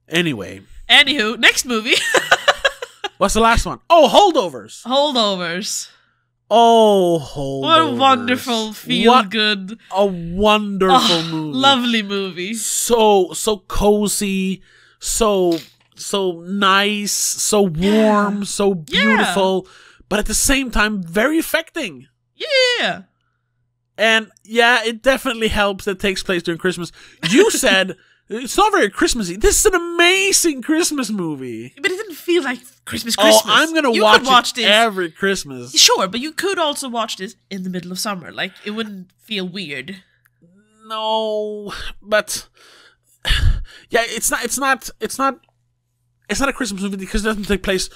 Anyway. Anywho, next movie. What's the last one? Oh, Holdovers. Holdovers. Oh, Holdovers. What a wonderful, feel-good... a wonderful movie. Lovely movie. So cozy, so nice, so warm, so beautiful, but at the same time, very affecting. Yeah. And yeah, it definitely helps that it takes place during Christmas. You said... It's not very Christmassy. This is an amazing Christmas movie. But it didn't feel like Christmas. Oh, I'm going to watch this every Christmas. Sure, but you could also watch this in the middle of summer. Like, it wouldn't feel weird. No, but... Yeah, it's not a Christmas movie because it doesn't take place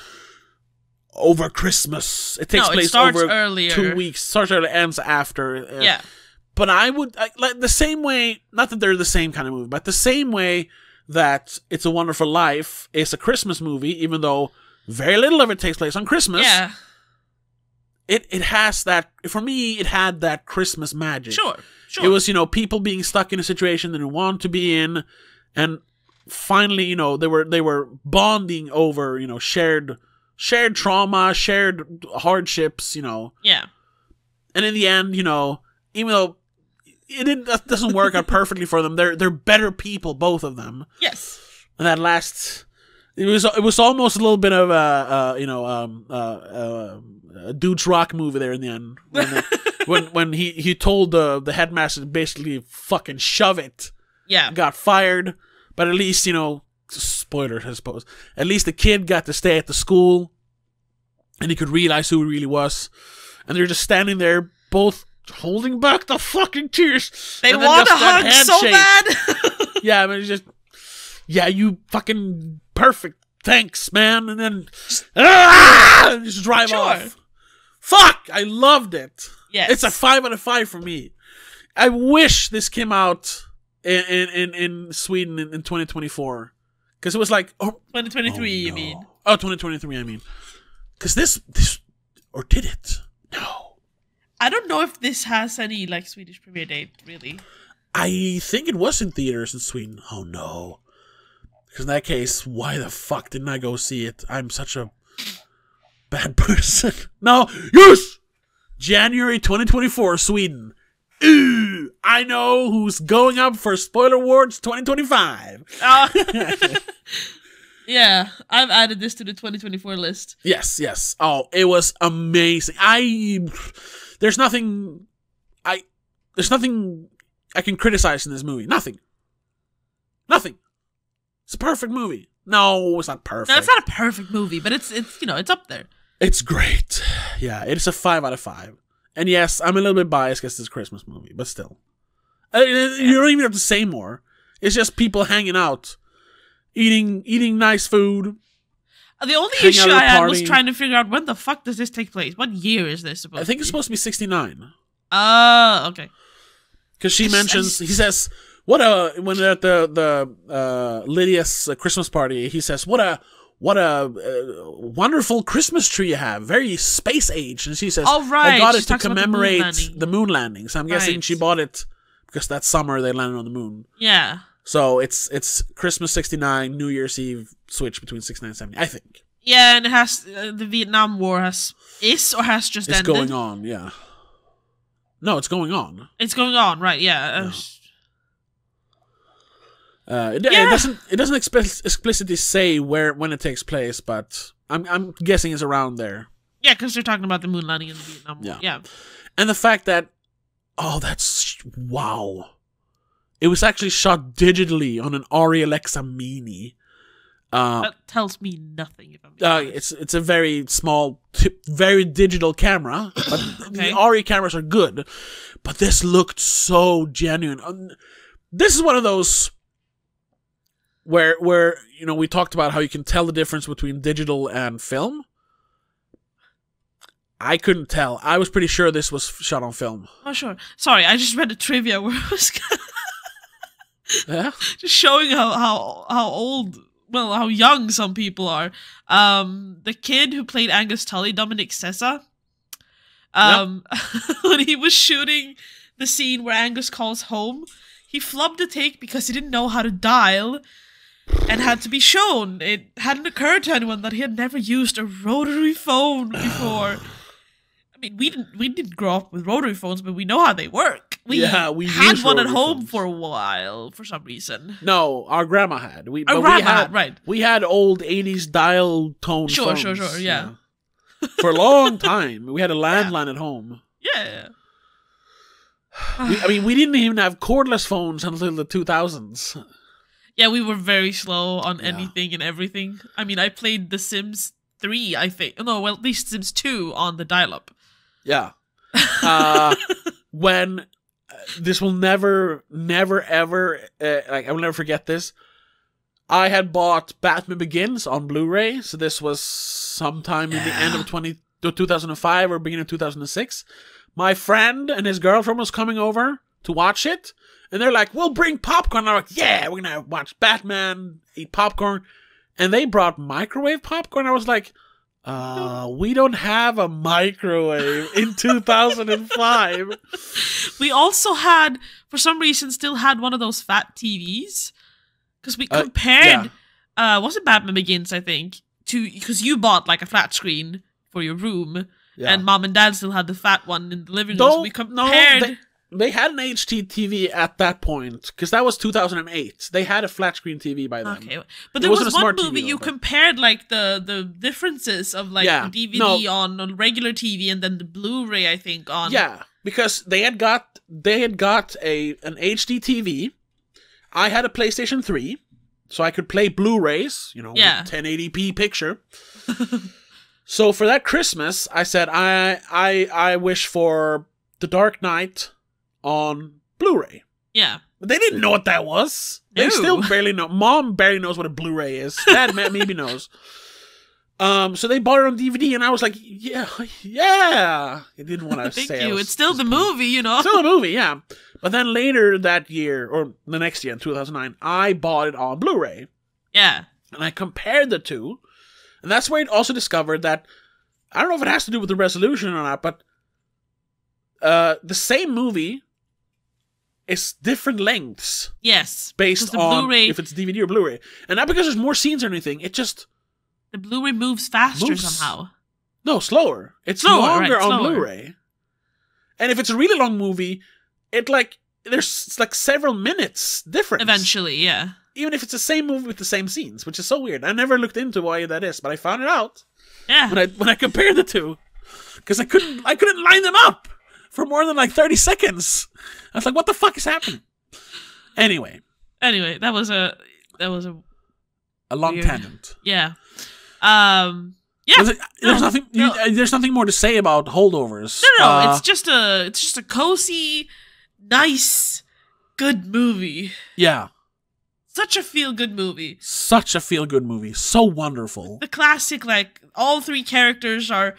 over Christmas. It takes place over earlier. 2 weeks. Starts early, ends after. Yeah. But I would, like, the same way, not that they're the same kind of movie, but the same way that It's a Wonderful Life is a Christmas movie, even though very little of it takes place on Christmas. Yeah. It has that, for me, it had that Christmas magic. Sure. It was, people being stuck in a situation they didn't want to be in, and finally, they were bonding over, shared trauma, shared hardships, Yeah. And in the end, even though it doesn't work out perfectly for them, they're better people, both of them. Yes. And that last, it was almost a little bit of a Dudes Rock movie there in the end when he told the headmaster to basically fucking shove it. Yeah. Got fired, but at least spoilers, I suppose. At least the kid got to stay at the school, and he could realize who he really was. And they're just standing there, both holding back the fucking tears. They want a hug so bad. Yeah, I mean, it's just, yeah, you fucking perfect. Thanks, man. And then just drive off. Fuck, I loved it. Yes. It's a 5 out of 5 for me. I wish this came out in Sweden in 2024. Because it was like... 2023, you mean? Oh, 2023, I mean. Because this... Or did it? No. I don't know if this has any, like, Swedish premiere date, really. I think it was in theaters in Sweden. Oh, no. Because in that case, why the fuck didn't I go see it? I'm such a bad person. No. Yes! January 2024, Sweden. Ooh, I know who's going up for Spoiler Awards 2025. Yeah, I've added this to the 2024 list. Yes. Oh, it was amazing. There's nothing I can criticize in this movie. Nothing. It's a perfect movie. No, it's not perfect. No, it's not a perfect movie, but it's it's up there. It's great. Yeah, it's a 5 out of 5. And yes, I'm a little bit biased because it's a Christmas movie, but still. You don't even have to say more. It's just people hanging out, eating nice food. The only issue I had was trying to figure out when the fuck does this take place? What year is this supposed to be? I think it's supposed to be 69. Okay. Because she mentions, he says, when they're at the Lydia's Christmas party, he says, what a wonderful Christmas tree you have, very space age. And she says, oh, right. I got it to commemorate the moon landing. So I'm guessing she bought it because that summer they landed on the moon. Yeah. So it's Christmas 69, New Year's Eve switch between 69 and 70, I think. Yeah, and it has the Vietnam War has just ended. It's going on, yeah. No, it's going on. It's going on, right? Yeah. It doesn't explicitly say when it takes place, but I'm guessing it's around there. Yeah, because they're talking about the moon landing in the Vietnam War. Yeah. And the fact that wow. It was actually shot digitally on an Arri Alexa Mini. That tells me nothing. If I'm being honest. It's a very small, very digital camera, but the Arri cameras are good. But this looked so genuine. This is one of those where we talked about how you can tell the difference between digital and film. I couldn't tell. I was pretty sure this was shot on film. Oh, sure. Sorry, I just read a trivia where it was yeah? just showing how old, well, how young some people are. The kid who played Angus Tully, Dominic Sessa, when he was shooting the scene where Angus calls home, he flubbed a take because he didn't know how to dial. and had to be shown. It hadn't occurred to anyone that he had never used a rotary phone before. I mean, we didn't grow up with rotary phones, but we know how they work. We had one at home phones for a while for some reason. No, our grandma had. Right. We had old 80s dial tone phones. Sure, yeah. For a long time. We had a landline at home. Yeah. We didn't even have cordless phones until the 2000s. Yeah, we were very slow on anything and everything. I mean, I played The Sims 3, I think. No, well, at least Sims 2 on the dial-up. Yeah. When this will never, ever, I will never forget this. I had bought Batman Begins on Blu-ray, so this was sometime in the end of 2005 or beginning of 2006. My friend and his girlfriend was coming over to watch it, and they're like, we'll bring popcorn. And I'm like, yeah, we're going to watch Batman, eat popcorn. And they brought microwave popcorn. I was like, we don't have a microwave in 2005. We also had, for some reason, still had one of those fat TVs. Because we compared, was it Batman Begins, I think, because you bought like a flat screen for your room, and Mom and Dad still had the fat one in the living room. So we compared. They had an HD TV at that point, because that was 2008. They had a flat screen TV by then. Okay, but there was one movie you compared like the differences of like the DVD on regular TV and then the Blu-ray, I think, on. Yeah, because they had got an HD TV. I had a PlayStation 3, so I could play Blu-rays, with 1080p picture. So for that Christmas, I said I wish for The Dark Knight on Blu-ray. Yeah. But they didn't know what that was. They still barely know. Mom barely knows what a Blu-ray is. Dad maybe knows. So they bought it on DVD, and I was like, yeah. I didn't want to say Thank you. It's still the movie, Still a movie, yeah. But then later that year, or the next year, in 2009, I bought it on Blu-ray. Yeah. And I compared the two. And that's where it also discovered that, I don't know if it has to do with the resolution or not, but the same movie is different lengths. Yes. Based on if it's DVD or Blu-ray. And not because there's more scenes or anything, it just... The Blu-ray moves faster somehow. No, slower. It's longer on Blu-ray. And if it's a really long movie, there's like several minutes difference. Eventually, yeah. Even if it's the same movie with the same scenes, which is so weird. I never looked into why that is, but I found it out. Yeah. When I compared the two, because I couldn't line them up for more than like 30 seconds. I was like, what the fuck is happening? Anyway, that was a long weird tangent. Yeah. There's nothing more to say about holdovers. No. It's just a cozy, nice, good movie. Yeah. Such a feel-good movie. Such a feel-good movie. So wonderful. The classic, like, all three characters are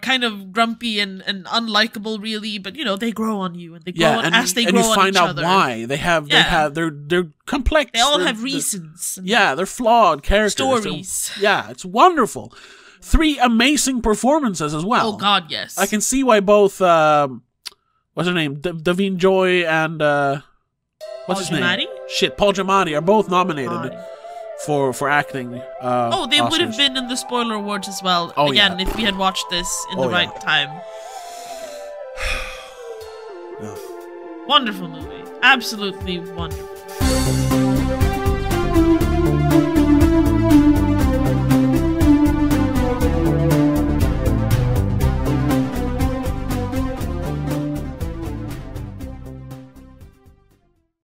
kind of grumpy and unlikable, really, but, they grow on you, and they grow as they grow on each other. And you find out why. They're complex. They all have reasons. They're flawed characters. Stories. It's wonderful. 3 amazing performances as well. Oh, God, yes. I can see why both, what's her name? Davine Joy and, what's his name? Paul Giamatti are both nominated for acting. They would have been in the spoiler awards as well. Again, if we had watched this in the right time. Wonderful movie. Absolutely wonderful.